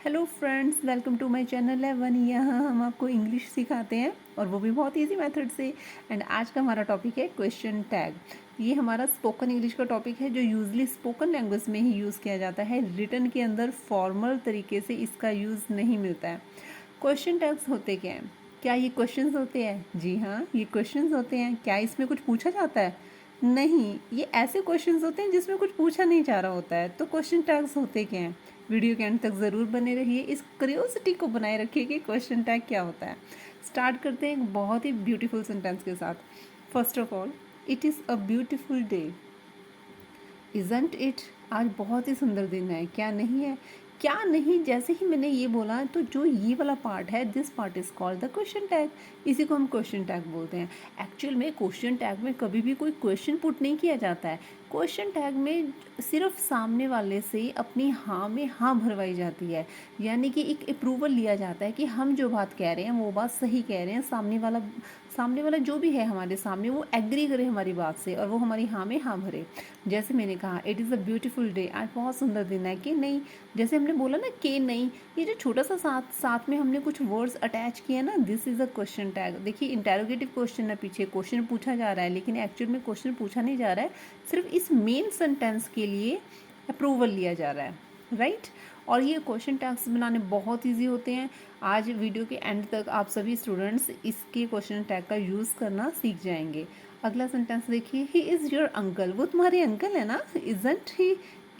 Hello friends, welcome to my channel Avon. यहाँ हम आपको इंग्लिश सिखाते हैं और वो भी बहुत इजी मेथड से। एंड आज का हमारा टॉपिक है क्वेश्चन टैग। ये हमारा स्पोकन इंग्लिश का टॉपिक है जो यूजली स्पोकन लैंग्वेज में ही यूज़ किया जाता है। रिटन के अंदर फॉर्मल तरीके से इसका यूज़ नहीं मिलता है। क्वेश्चन टैग्स होते क्या हैं? क्या ये क्वेश्चंस होते हैं? जी हाँ, ये क्वेश्चंस होते हैं। क्या इसमें कुछ पूछा जाता है? नहीं, ये ऐसे क्वेश्चंस होते हैं जिसमें कुछ पूछा नहीं जा रहा होता है। तो क्वेश्चन टैग्स होते क्या हैं? वीडियो के एंड तक ज़रूर बने रहिए। इस क्यूरियोसिटी को बनाए रखिए कि क्वेश्चन टैग क्या होता है। स्टार्ट करते हैं एक बहुत ही ब्यूटीफुल सेंटेंस के साथ। First of all, it is a beautiful day. Isn't it? आज बहुत ही सुंदर दिन है, क्या नहीं है? क्या नहीं, जैसे ही मैंने ये बोला तो जो ये वाला पार्ट है, this part is called the question tag. इसी को हम क्वेश्चन टैग बोलते हैं। एक्चुअल में क्वेश्चन टैग में कभी भी कोई क्वेश्चन पुट नहीं किया जाता है। क्वेश्चन टैग में सिर्फ सामने वाले से अपनी हाँ में हाँ भरवाई जाती है, यानी कि एक अप्रूवल लिया जाता है कि हम जो बात कह रहे हैं वो बात सही कह रहे हैं। सामने वाला जो भी है हमारे सामने वो एग्री करे हमारी बात से और वो हमारी हाँ में हाँ भरे। जैसे मैंने कहा it is a beautiful day, आज बहुत सुंदर दिन है। कि नहीं, जैसे हमने बोला ना कि नहीं, ये जो छोटा सा साथ साथ में हमने कुछ वर्ड्स अटैच किए ना, this is a question tag. देखिए इंटेरोगेटिव क्वेश्चन है, पीछे क्वेश्चन पूछा जा रहा है, लेकिन एक्चुअल में क्वेश्चन पूछा नहीं जा रहा है, सिर्फ इस मेन सेंटेंस के लिए अप्रूवल लिया जा रहा है, राइट। और ये क्वेश्चन टैग्स बनाने बहुत इजी होते हैं। आज वीडियो के एंड तक आप सभी स्टूडेंट्स इसके क्वेश्चन टैग का यूज़ करना सीख जाएंगे। अगला सेंटेंस देखिए, ही इज़ योर अंकल। वो तुम्हारे अंकल है ना? इजंट ही,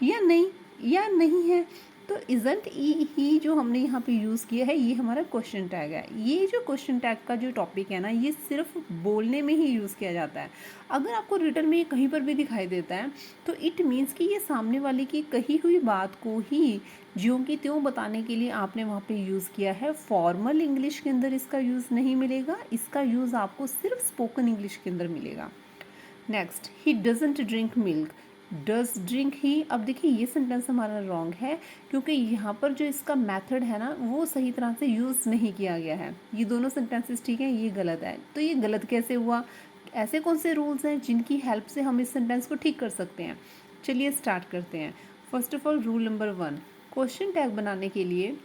या नहीं, या नहीं है। तो इजंट ही जो हमने यहाँ पे यूज़ किया है, ये हमारा क्वेश्चन टैग है। ये जो क्वेश्चन टैग का जो टॉपिक है ना, ये सिर्फ बोलने में ही यूज़ किया जाता है। अगर आपको रिटन में ये कहीं पर भी दिखाई देता है तो इट मीन्स कि ये सामने वाले की कही हुई बात को ही ज्यों की त्यों बताने के लिए आपने वहाँ पे यूज़ किया है। फॉर्मल इंग्लिश के अंदर इसका यूज़ नहीं मिलेगा, इसका यूज़ आपको सिर्फ स्पोकन इंग्लिश के अंदर मिलेगा। Next, he doesn't drink milk. Does drink he, अब देखिए ये सेंटेंस हमारा रॉन्ग है क्योंकि यहाँ पर जो इसका मेथड है ना वो सही तरह से यूज़ नहीं किया गया है। ये दोनों सेंटेंसेस ठीक है, ये गलत है। तो ये गलत कैसे हुआ? ऐसे कौन से रूल्स हैं जिनकी हेल्प से हम इस सेंटेंस को ठीक कर सकते हैं? चलिए स्टार्ट करते हैं। First of all, rule number 1, question tag बनाने के लिए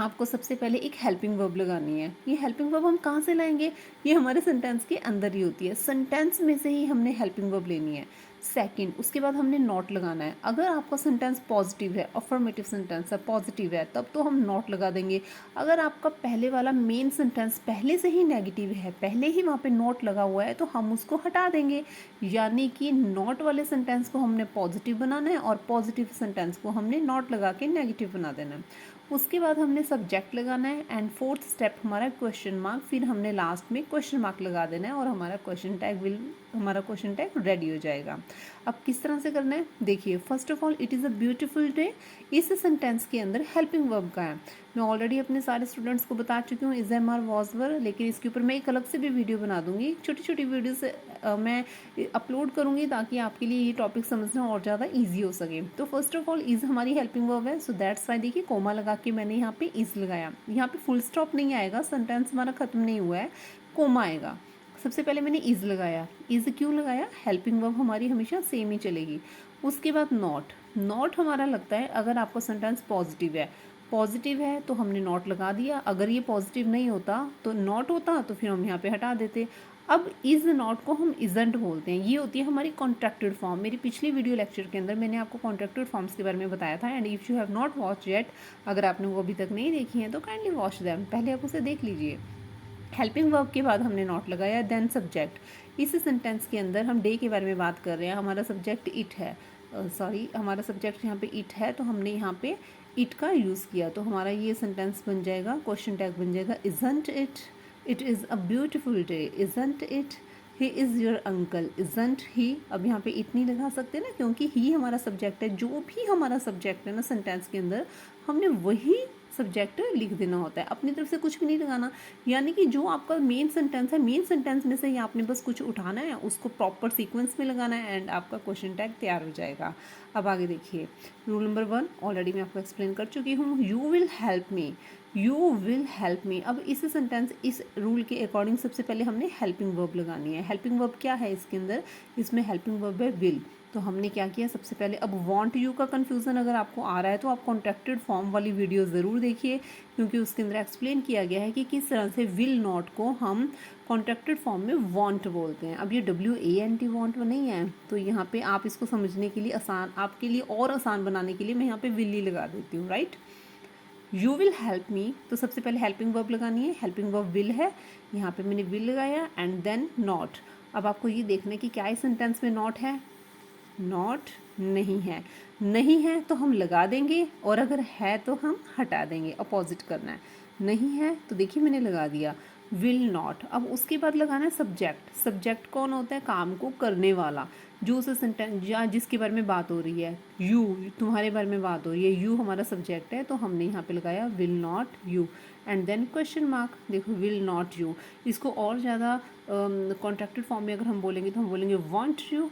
आपको सबसे पहले एक हेल्पिंग वर्ब लगानी है। ये हेल्पिंग वर्ब हम कहाँ से लाएंगे? ये हमारे सेंटेंस के अंदर ही होती है, सेंटेंस में से ही हमने हेल्पिंग वर्ब लेनी है। सेकंड, उसके बाद हमने नॉट लगाना है। अगर आपका सेंटेंस पॉजिटिव है, अफर्मेटिव सेंटेंस है, पॉजिटिव है, तब तो हम नॉट लगा देंगे। अगर आपका पहले वाला मेन सेंटेंस पहले से ही नेगेटिव है, पहले ही वहाँ पे नॉट लगा हुआ है, तो हम उसको हटा देंगे। यानी कि नॉट वाले सेंटेंस को हमने पॉजिटिव बनाना है और पॉजिटिव सेंटेंस को हमने नॉट लगा के नेगेटिव बना देना है। उसके बाद हमने सब्जेक्ट लगाना है एंड फोर्थ स्टेप हमारा क्वेश्चन मार्क, फिर हमने लास्ट में क्वेश्चन मार्क लगा देना है और हमारा क्वेश्चन टैग रेडी हो जाएगा। अब किस तरह से करना है देखिए। First of all, it is a beautiful day, इस सेंटेंस के अंदर हेल्पिंग वर्ब का है। मैं ऑलरेडी अपने सारे स्टूडेंट्स को बता चुकी हूँ is am are was were, लेकिन इसके ऊपर मैं एक अलग से भी वीडियो बना दूंगी। छोटी छोटी वीडियोस मैं अपलोड करूँगी ताकि आपके लिए ये टॉपिक समझना और ज़्यादा ईजी हो सके। तो फर्स्ट ऑफ ऑल, इज़ हमारी हेल्पिंग वर्ब है, सो दैट्स वाई देखिए कोमा लगा के मैंने यहाँ पे इज़ लगाया। यहाँ पे फुल स्टॉप नहीं आएगा, सेंटेंस हमारा खत्म नहीं हुआ है, कोमा आएगा। सबसे पहले मैंने इज़ लगाया। इज़ क्यों लगाया? हेल्पिंग वर्ब हमारी हमेशा सेम ही चलेगी। उसके बाद नॉट। नॉट हमारा लगता है अगर आपका सेंटेंस पॉजिटिव है तो हमने नॉट लगा दिया। अगर ये पॉजिटिव नहीं होता तो नॉट होता, तो फिर हम यहाँ पे हटा देते। अब इज़ नॉट को हम इजंट बोलते हैं। ये होती है हमारी कॉन्ट्रैक्टेड फॉर्म। मेरी पिछली वीडियो लेक्चर के अंदर मैंने आपको कॉन्ट्रैक्टेड फॉर्म्स के बारे में बताया था। And if you have not watch yet, अगर आपने वो अभी तक नहीं देखी है तो काइंडली वॉच दैम, पहले आप उसे देख लीजिए। हेल्पिंग वर्ब के बाद हमने नॉट लगाया, देन सब्जेक्ट। इस सेंटेंस के अंदर हम डे के बारे में बात कर रहे हैं, हमारा सब्जेक्ट इट है, हमारा सब्जेक्ट यहाँ पे इट है, तो हमने यहाँ पे इट का यूज़ किया, तो हमारा ये सेंटेंस बन जाएगा, क्वेश्चन टैग बन जाएगा, isn't it, it is a beautiful day, isn't it, he is your uncle, isn't he. अब यहाँ पे इट नहीं लगा सकते ना, क्योंकि ही हमारा सब्जेक्ट है। जो भी हमारा सब्जेक्ट है ना सेंटेंस के अंदर, हमने वही सब्जेक्ट लिख देना होता है, अपनी तरफ से कुछ भी नहीं लगाना। यानी कि जो आपका मेन सेंटेंस है, मेन सेंटेंस में से ही आपने बस कुछ उठाना है, उसको प्रॉपर सीक्वेंस में लगाना है एंड आपका क्वेश्चन टैग तैयार हो जाएगा। अब आगे देखिए, रूल नंबर 1 ऑलरेडी मैं आपको एक्सप्लेन कर चुकी हूँ, you will help me, you will help me. अब इस सेंटेंस, इस रूल के अकॉर्डिंग सबसे पहले हमने हेल्पिंग वर्ब लगानी है। हेल्पिंग वर्ब क्या है इसके अंदर? इसमें हेल्पिंग वर्ब है विल। तो हमने क्या किया, सबसे पहले अब वांट यू का कन्फ्यूज़न अगर आपको आ रहा है तो आप कॉन्ट्रैक्टेड फॉर्म वाली वीडियो ज़रूर देखिए, क्योंकि उसके अंदर एक्सप्लेन किया गया है कि किस तरह से विल नॉट को हम कॉन्ट्रैक्टेड फॉर्म में वांट बोलते हैं। अब ये WANT वांट नहीं है, तो यहाँ पे आप इसको समझने के लिए आसान, आपके लिए और आसान बनाने के लिए मैं यहाँ पे विल ही लगा देती हूँ, right. You will help me, तो सबसे पहले हेल्पिंग वर्ब लगानी है, हेल्पिंग वर्ब विल है, यहाँ पे मैंने विल लगाया एंड देन नॉट। अब आपको ये देखना है कि क्या इस सेंटेंस में नॉट है, नॉट नहीं है, नहीं है तो हम लगा देंगे और अगर है तो हम हटा देंगे, अपोजिट करना है। नहीं है तो देखिए मैंने लगा दिया विल नॉट। अब उसके बाद लगाना है सब्जेक्ट। सब्जेक्ट कौन होता है, काम को करने वाला, जो उस सेंटेंस या जिसके बारे में बात हो रही है, यू, तुम्हारे बारे में बात हो रही है, यू हमारा सब्जेक्ट है, तो हमने यहाँ पे लगाया will not you and then question mark. देखो विल नॉट यू, इसको और ज़्यादा कॉन्ट्रैक्टेड फॉर्म में अगर हम बोलेंगे तो हम बोलेंगे want you,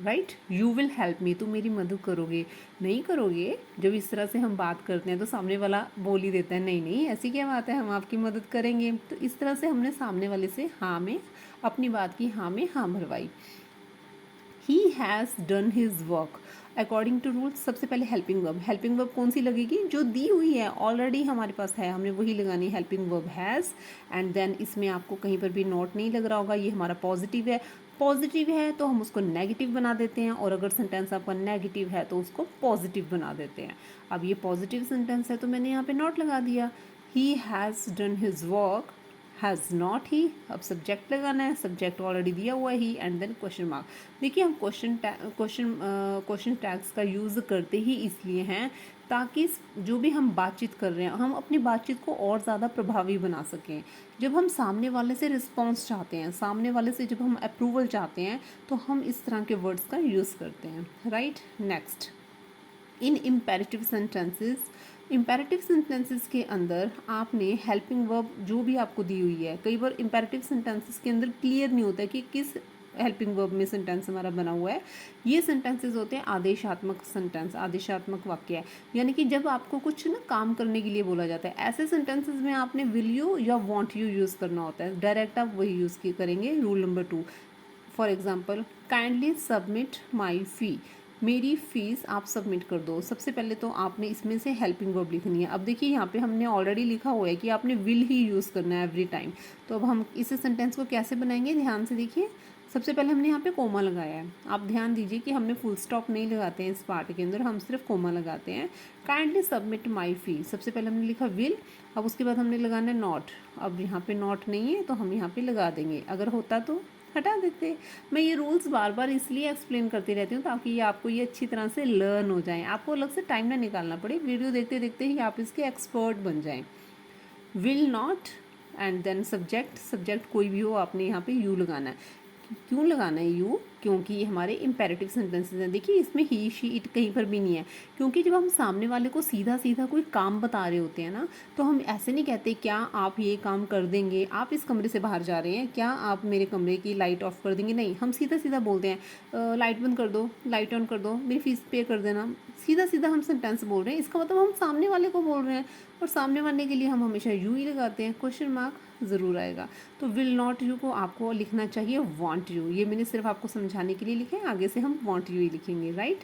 right. You will help me, तुम मेरी मदद करोगे, नहीं करोगे। जब इस तरह से हम बात करते हैं तो सामने वाला बोल ही देता है नहीं नहीं ऐसी क्या बात है, हम आपकी मदद करेंगे। तो इस तरह से हमने सामने वाले से हाँ में अपनी बात की हाँ में हाँ भरवाई। He has done his work according to rules. सबसे पहले हेल्पिंग वर्ब, हेल्पिंग वर्ब कौन सी लगेगी, जो दी हुई है ऑलरेडी हमारे पास है, हमने वही लगानी है, helping verb has. And then इसमें आपको कहीं पर भी नोट नहीं लग रहा होगा, ये हमारा पॉजिटिव है। पॉजिटिव है तो हम उसको नेगेटिव बना देते हैं, और अगर सेंटेंस आपका नेगेटिव है तो उसको पॉजिटिव बना देते हैं। अब ये पॉजिटिव सेंटेंस है तो मैंने यहाँ पे नोट लगा दिया, ही has done his work, has not ही। अब सब्जेक्ट लगाना है, सब्जेक्ट ऑलरेडी दिया हुआ है ही एंड देन क्वेश्चन मार्क। देखिए हम क्वेश्चन टैग्स का यूज़ करते ही इसलिए हैं ताकि जो भी हम बातचीत कर रहे हैं हम अपनी बातचीत को और ज़्यादा प्रभावी बना सकें। जब हम सामने वाले से रिस्पॉन्स चाहते हैं, सामने वाले से जब हम अप्रूवल चाहते हैं, तो हम इस तरह के वर्ड्स का यूज़ करते हैं, राइट। नेक्स्ट, इन इम्पेरेटिव सेंटेंसेस, इम्पेरेटिव सेंटेंसेस के अंदर आपने हेल्पिंग वर्ब जो भी आपको दी हुई है, कई बार इम्पेरेटिव सेंटेंसेस के अंदर क्लियर नहीं होता है कि किस हेल्पिंग वर्ब में सेंटेंस हमारा बना हुआ है। ये सेंटेंसेस होते हैं आदेशात्मक सेंटेंस, आदेशात्मक वाक्य है, यानी कि जब आपको कुछ ना काम करने के लिए बोला जाता है, ऐसे सेंटेंसेस में आपने विल यू या वांट यू यूज़ करना होता है, डायरेक्ट आप वही यूज़ करेंगे। Rule number 2, for example kindly submit my fee, मेरी फ़ीस आप सबमिट कर दो। सबसे पहले तो आपने इसमें से हेल्पिंग वर्ब लिखनी है। अब देखिए यहाँ पे हमने ऑलरेडी लिखा हुआ है कि आपने विल ही यूज़ करना है एवरी टाइम। तो अब हम इस सेंटेंस को कैसे बनाएंगे, ध्यान से देखिए। सबसे पहले हमने यहाँ पे कोमा लगाया है, आप ध्यान दीजिए कि हमने फुल स्टॉप नहीं लगाते हैं इस पार्ट के अंदर, हम सिर्फ कोमा लगाते हैं। काइंडली सबमिट माई फ़ी, सबसे पहले हमने लिखा विल, अब उसके बाद हमने लगाना है नॉट। अब यहाँ पे नॉट नहीं है तो हम यहाँ पे लगा देंगे, अगर होता तो हटा देते। मैं ये रूल्स बार बार इसलिए एक्सप्लेन करती रहती हूँ ताकि ये आपको ये अच्छी तरह से लर्न हो जाएं, आपको अलग से टाइम ना निकालना पड़े, वीडियो देखते देखते ही आप इसके एक्सपर्ट बन जाएं। Will not and then subject, subject कोई भी हो आपने यहाँ पे यू लगाना है। क्यों लगाना है यू, क्योंकि ये हमारे इम्पेरेटिव सेंटेंसेस हैं। देखिए इसमें ही शी इट कहीं पर भी नहीं है, क्योंकि जब हम सामने वाले को सीधा सीधा कोई काम बता रहे होते हैं ना, तो हम ऐसे नहीं कहते क्या आप ये काम कर देंगे, आप इस कमरे से बाहर जा रहे हैं, क्या आप मेरे कमरे की लाइट ऑफ कर देंगे, नहीं, हम सीधा सीधा बोलते हैं लाइट बंद कर दो, लाइट ऑन कर दो, मेरी फीस पे कर देना। सीधा सीधा हम सेंटेंस बोल रहे हैं, इसका मतलब हम सामने वाले को बोल रहे हैं, और सामने वाले के लिए हम हमेशा यू ही लगाते हैं, क्वेश्चन मार्क ज़रूर आएगा। तो विल नॉट यू को आपको लिखना चाहिए वांट यू, ये मैंने सिर्फ आपको समझाने के लिए लिखे हैं, आगे से हम वांट यू ही लिखेंगे, राइट।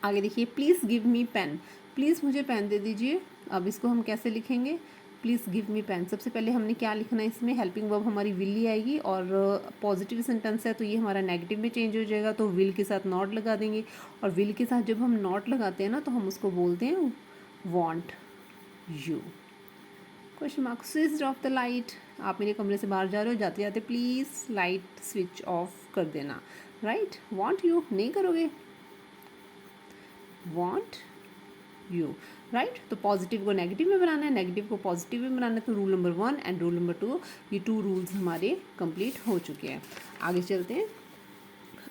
आगे देखिए, please give me pen, please मुझे पेन दे दीजिए। अब इसको हम कैसे लिखेंगे, प्लीज़ गिव मी पेन। सबसे पहले हमने क्या लिखना है, इसमें हेल्पिंग वर्ब हमारी विल ही आएगी, और पॉजिटिव सेंटेंस है तो ये हमारा नेगेटिव में चेंज हो जाएगा, तो विल के साथ नॉट लगा देंगे, और विल के साथ जब हम नॉट लगाते हैं ना तो हम उसको बोलते हैं want you. Question mark, switch off the light, आप मेरे कमरे से बाहर जा रहे हो, जाते जाते प्लीज़ लाइट स्विच ऑफ कर देना, राइट। वांट यू नहीं करोगे, वांट यू, राइट। तो पॉजिटिव को नेगेटिव में बनाना है, नेगेटिव को पॉजिटिव में बनाना है, तो rule number 1 and rule number 2, ये 2 रूल्स हमारे कंप्लीट हो चुके हैं। आगे चलते हैं।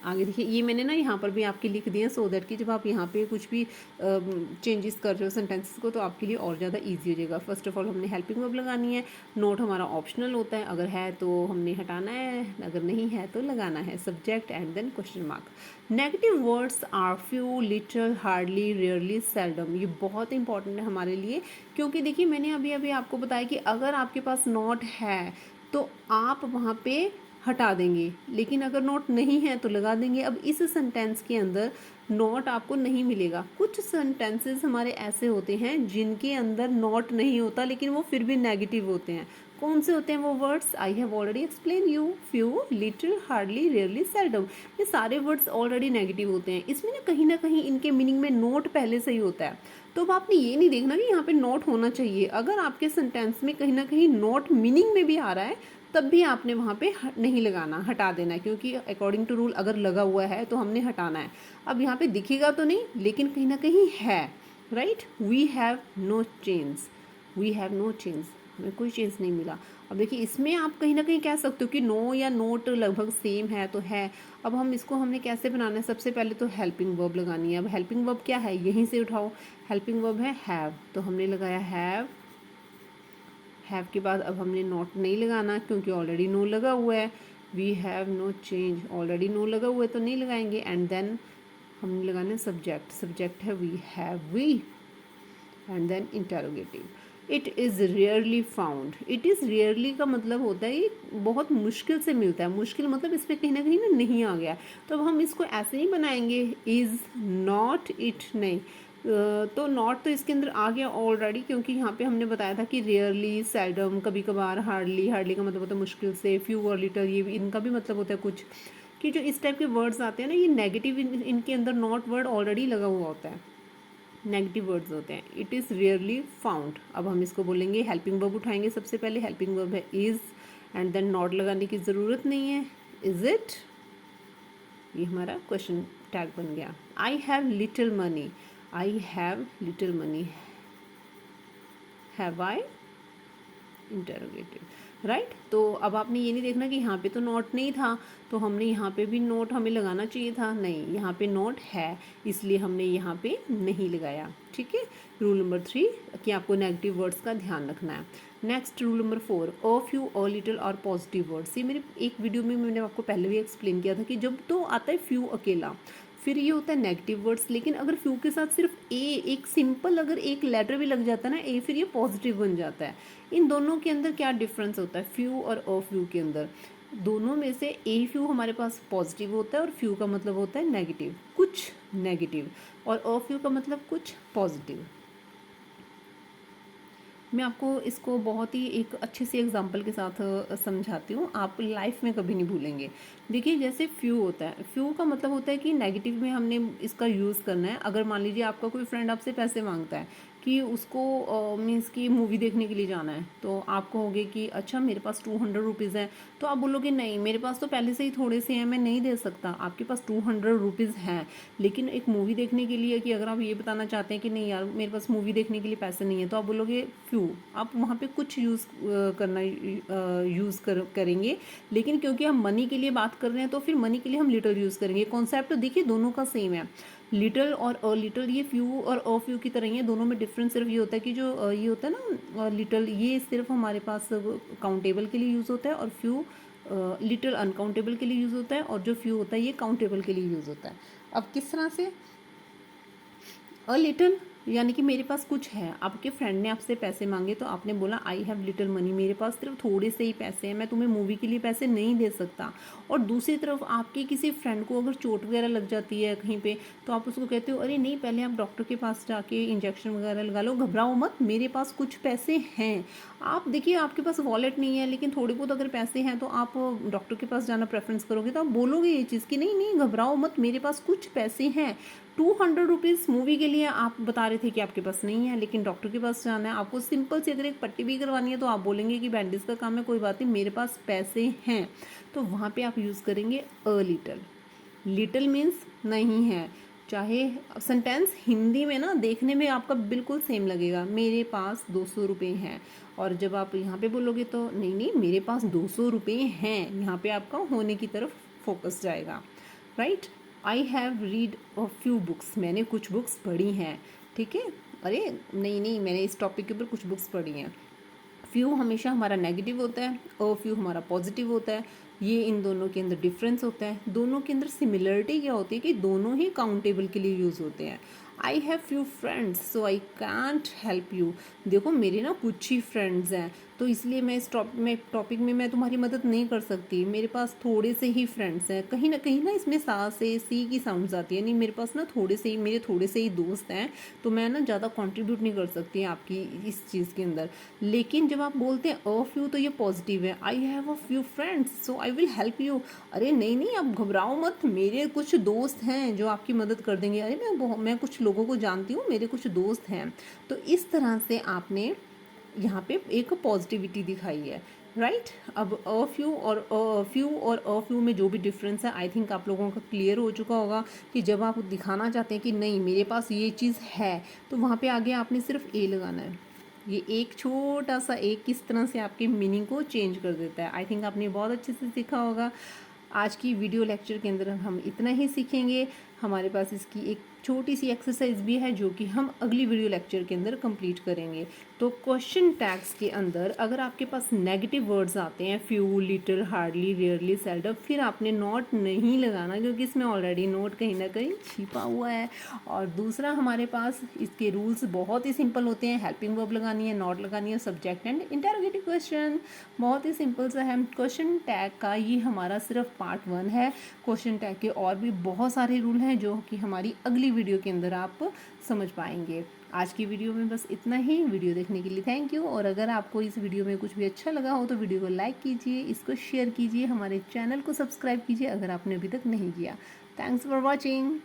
आगे देखिए, ये मैंने ना यहाँ पर भी आपके लिख दिए सो दैट कि जब आप यहाँ पे कुछ भी चेंजेस कर रहे हो सेंटेंसेस को तो आपके लिए और ज़्यादा इजी हो जाएगा। फर्स्ट ऑफ ऑल हमने हेल्पिंग वर्ब लगानी है, नोट हमारा ऑप्शनल होता है, अगर है तो हमने हटाना है, अगर नहीं है तो लगाना है, subject and then question mark. Negative words are few, little, hardly, rarely, seldom, ये बहुत इंपॉर्टेंट है हमारे लिए, क्योंकि देखिए मैंने अभी अभी आपको बताया कि अगर आपके पास नॉट है तो आप वहाँ पे हटा देंगे, लेकिन अगर नॉट नहीं है तो लगा देंगे। अब इस सेंटेंस के अंदर नॉट आपको नहीं मिलेगा। कुछ सेंटेंसेस हमारे ऐसे होते हैं जिनके अंदर नॉट नहीं होता लेकिन वो फिर भी नेगेटिव होते हैं। कौन से होते हैं वो words? I have already explain you, few, little, hardly, rarely, seldom. ये सारे वर्ड्स ऑलरेडी नेगेटिव होते हैं। इसमें ना कहीं इनके मीनिंग में नोट पहले से ही होता है। तो अब आपने ये नहीं देखना कि यहाँ पे नोट होना चाहिए। अगर आपके सेंटेंस में कहीं ना कहीं नोट मीनिंग में भी आ रहा है तब भी आपने वहाँ पे नहीं लगाना, हटा देना है, क्योंकि अकॉर्डिंग टू रूल अगर लगा हुआ है तो हमने हटाना है। अब यहाँ पे दिखेगा तो नहीं लेकिन कहीं ना कहीं है, right. We have no change, we have no change, हमें कोई चेंज नहीं मिला। अब देखिए इसमें आप कहीं ना कहीं कह सकते हो कि नो या नोट लगभग सेम है तो है। अब हम इसको हमने कैसे बनाना है? सबसे पहले तो हेल्पिंग वर्ब लगानी है। अब हेल्पिंग वर्ब क्या है? यहीं से उठाओ, हेल्पिंग वर्ब है हैव, तो हमने लगाया हैव। हैव के बाद अब हमने नॉट नहीं लगाना क्योंकि ऑलरेडी नो लगा हुआ है। We have no change, already no लगा हुआ है तो नहीं लगाएंगे। एंड देन हमने लगाना सब्जेक्ट, सब्जेक्ट है we have, we. And then interrogative, it is rarely found. It is rarely का मतलब होता है ये बहुत मुश्किल से मिलता है। मुश्किल मतलब इसमें कहीं ना नहीं आ गया। तो अब हम इसको ऐसे नहीं बनाएंगे इज़ नॉट इट, नहीं। तो नॉट तो इसके अंदर आ गया ऑलरेडी, क्योंकि यहाँ पे हमने बताया था कि रेयरली, सेल्डम, कभी कभार, हार्डली। हार्डली का मतलब होता है मुश्किल से, फ्यू और लिटल, ये भी इनका भी मतलब होता है कुछ, कि जो इस टाइप के वर्ड्स आते हैं ना ये नेगेटिव, इनके अंदर नॉट वर्ड ऑलरेडी लगा हुआ होता है, नेगेटिव वर्ड्स होते हैं। It is rarely found. अब हम इसको बोलेंगे, हेल्पिंग वर्ब उठाएंगे सबसे पहले। हेल्पिंग वर्ब है इज़, एंड देन नॉट लगाने की ज़रूरत नहीं है, इज़ इट। ये हमारा क्वेश्चन टैग बन गया। I have little money, I have little money, have I, interrogative, right. तो अब आपने ये नहीं देखना कि यहाँ पे तो नोट नहीं था तो हमने यहाँ पे भी नोट हमें लगाना चाहिए था, नहीं, यहाँ पे नोट है इसलिए हमने यहाँ पे नहीं लगाया, ठीक है। रूल नंबर 3 कि आपको नेगेटिव वर्ड्स का ध्यान रखना है। Next rule number 4, a few, a little और पॉजिटिव वर्ड्स। ये मेरे एक वीडियो में मैंने आपको पहले भी एक्सप्लेन किया था कि जब तो आता है फ्यू अकेला, फिर ये होता है नेगेटिव वर्ड्स, लेकिन अगर फ्यू के साथ सिर्फ ए, एक सिंपल अगर एक लेटर भी लग जाता है ना ए, फिर ये पॉजिटिव बन जाता है। इन दोनों के अंदर क्या डिफरेंस होता है? फ्यू और अ फ्यू के अंदर दोनों में से ए फ्यू हमारे पास पॉजिटिव होता है और फ्यू का मतलब होता है नेगेटिव, कुछ नेगेटिव, और अ फ्यू का मतलब कुछ पॉजिटिव। मैं आपको इसको बहुत ही एक अच्छे से एग्जांपल के साथ समझाती हूँ, आप लाइफ में कभी नहीं भूलेंगे। देखिए जैसे फ्यू होता है, फ्यू का मतलब होता है कि नेगेटिव में हमने इसका यूज़ करना है। अगर मान लीजिए आपका कोई फ्रेंड आपसे पैसे मांगता है कि उसको मीन्स की मूवी देखने के लिए जाना है, तो आप कहोगे कि अच्छा मेरे पास 200 रुपीज़ है, तो आप बोलोगे नहीं मेरे पास तो पहले से ही थोड़े से हैं, मैं नहीं दे सकता। आपके पास 200 रुपीज़ हैं, लेकिन एक मूवी देखने के लिए कि अगर आप ये बताना चाहते हैं कि नहीं यार मेरे पास मूवी देखने के लिए पैसे नहीं है, तो आप बोलोगे फ्यू। आप वहाँ पे कुछ करेंगे, लेकिन क्योंकि हम मनी के लिए बात कर रहे हैं तो फिर मनी के लिए हम लिटल यूज़ करेंगे। कॉन्सेप्ट तो देखिए दोनों का सेम है, लिटल और अ लिटल, ये फ्यू और अ फ्यू की तरह ही है। दोनों में डिफरेंस सिर्फ ये होता है कि जो ये होता है ना लिटल, ये सिर्फ हमारे पास काउंटेबल के लिए यूज़ होता है, और फ्यू लिटल अनकाउंटेबल के लिए यूज़ होता है, और जो फ्यू होता है ये काउंटेबल के लिए यूज़ होता है। अब किस तरह से? अ लिटल यानी कि मेरे पास कुछ है, आपके फ्रेंड ने आपसे पैसे मांगे तो आपने बोला आई हैव लिटिल मनी, मेरे पास सिर्फ थोड़े से ही पैसे हैं, मैं तुम्हें मूवी के लिए पैसे नहीं दे सकता। और दूसरी तरफ आपके किसी फ्रेंड को अगर चोट वगैरह लग जाती है कहीं पे, तो आप उसको कहते हो अरे नहीं पहले आप डॉक्टर के पास जाके इंजेक्शन वगैरह लगा लो, घबराओ मत, मेरे पास कुछ पैसे हैं। आप देखिए आपके पास वॉलेट नहीं है लेकिन थोड़े बहुत अगर पैसे हैं तो आप डॉक्टर के पास जाना प्रेफरेंस करोगे, तो आप बोलोगे ये चीज़ कि नहीं नहीं घबराओ मत, मेरे पास कुछ पैसे हैं। 200 रुपीज़ मूवी के लिए आप बता रहे थे कि आपके पास नहीं है, लेकिन डॉक्टर के पास जाना है आपको, सिंपल से अगर एक पट्टी भी करवानी है तो आप बोलेंगे कि बैंडेज का काम है, कोई बात नहीं मेरे पास पैसे हैं। तो वहाँ पे आप यूज़ करेंगे अ लिटल। लिटल मीन्स नहीं है। चाहे सेंटेंस हिंदी में ना देखने में आपका बिल्कुल सेम लगेगा, मेरे पास 200 रुपये हैं, और जब आप यहाँ पे बोलोगे तो नहीं नहीं मेरे पास 200 रुपये हैं, यहाँ पे आपका होने की तरफ फोकस जाएगा, right. I have read a few books, मैंने कुछ बुक्स पढ़ी हैं, ठीक है। अरे नहीं नहीं मैंने इस टॉपिक के ऊपर कुछ बुक्स पढ़ी हैं। फ्यू हमेशा हमारा नेगेटिव होता है, अ फ्यू हमारा पॉजिटिव होता है। ये इन दोनों के अंदर डिफरेंस होता है। दोनों के अंदर सिमिलरिटी क्या होती है कि दोनों ही काउंटेबल के लिए यूज़ होते हैं। I have few friends so I can't help you, देखो मेरे ना कुछ ही फ्रेंड्स हैं तो इसलिए मैं इस टॉपिक में मैं तुम्हारी मदद नहीं कर सकती। मेरे पास थोड़े से ही फ्रेंड्स हैं, कहीं ना इसमें सा से सी की साउंड्स आती है, नहीं मेरे पास ना मेरे थोड़े से ही दोस्त हैं, तो मैं ना ज़्यादा कंट्रीब्यूट नहीं कर सकती आपकी इस चीज़ के अंदर। लेकिन जब आप बोलते हैं अ फ्यू, तो ये पॉजिटिव है, I have a few friends so I will help you. अरे नहीं नहीं, आप घबराओ मत, मेरे कुछ दोस्त हैं जो आपकी मदद कर देंगे। अरे मैं कुछ लोगों को जानती हूँ, मेरे कुछ दोस्त हैं। तो इस तरह से आपने यहाँ पे एक पॉजिटिविटी दिखाई है, राइट। अब अ फ्यू और अ फ्यू में जो भी डिफरेंस है, आई थिंक आप लोगों का क्लियर हो चुका होगा कि जब आप दिखाना चाहते हैं कि नहीं मेरे पास ये चीज़ है, तो वहाँ पे आगे आपने सिर्फ ए लगाना है। ये एक छोटा सा एक किस तरह से आपके मीनिंग को चेंज कर देता है। आई थिंक आपने बहुत अच्छे से सीखा होगा। आज की वीडियो लेक्चर के अंदर हम इतना ही सीखेंगे। हमारे पास इसकी एक छोटी सी एक्सरसाइज भी है जो कि हम अगली वीडियो लेक्चर के अंदर कंप्लीट करेंगे। तो क्वेश्चन टैग्स के अंदर अगर आपके पास नेगेटिव वर्ड्स आते हैं, few, little, hardly, rarely, seldom, फिर आपने नॉट नहीं लगाना, क्योंकि इसमें ऑलरेडी नोट कहीं ना कहीं छिपा हुआ है। और दूसरा, हमारे पास इसके रूल्स बहुत ही सिंपल होते हैं। हेल्पिंग वर्ब लगानी है, नॉट लगानी है, सब्जेक्ट एंड इंटरोगेटिव क्वेश्चन, बहुत ही सिंपल सा है। क्वेश्चन टैग का ये हमारा सिर्फ पार्ट 1 है। क्वेश्चन टैग के और भी बहुत सारे रूल हैं जो कि हमारी अगली वीडियो के अंदर आप समझ पाएंगे। आज की वीडियो में बस इतना ही। वीडियो देखने के लिए थैंक यू। और अगर आपको इस वीडियो में कुछ भी अच्छा लगा हो तो वीडियो को लाइक कीजिए, इसको शेयर कीजिए, हमारे चैनल को सब्सक्राइब कीजिए अगर आपने अभी तक नहीं किया। Thanks for watching.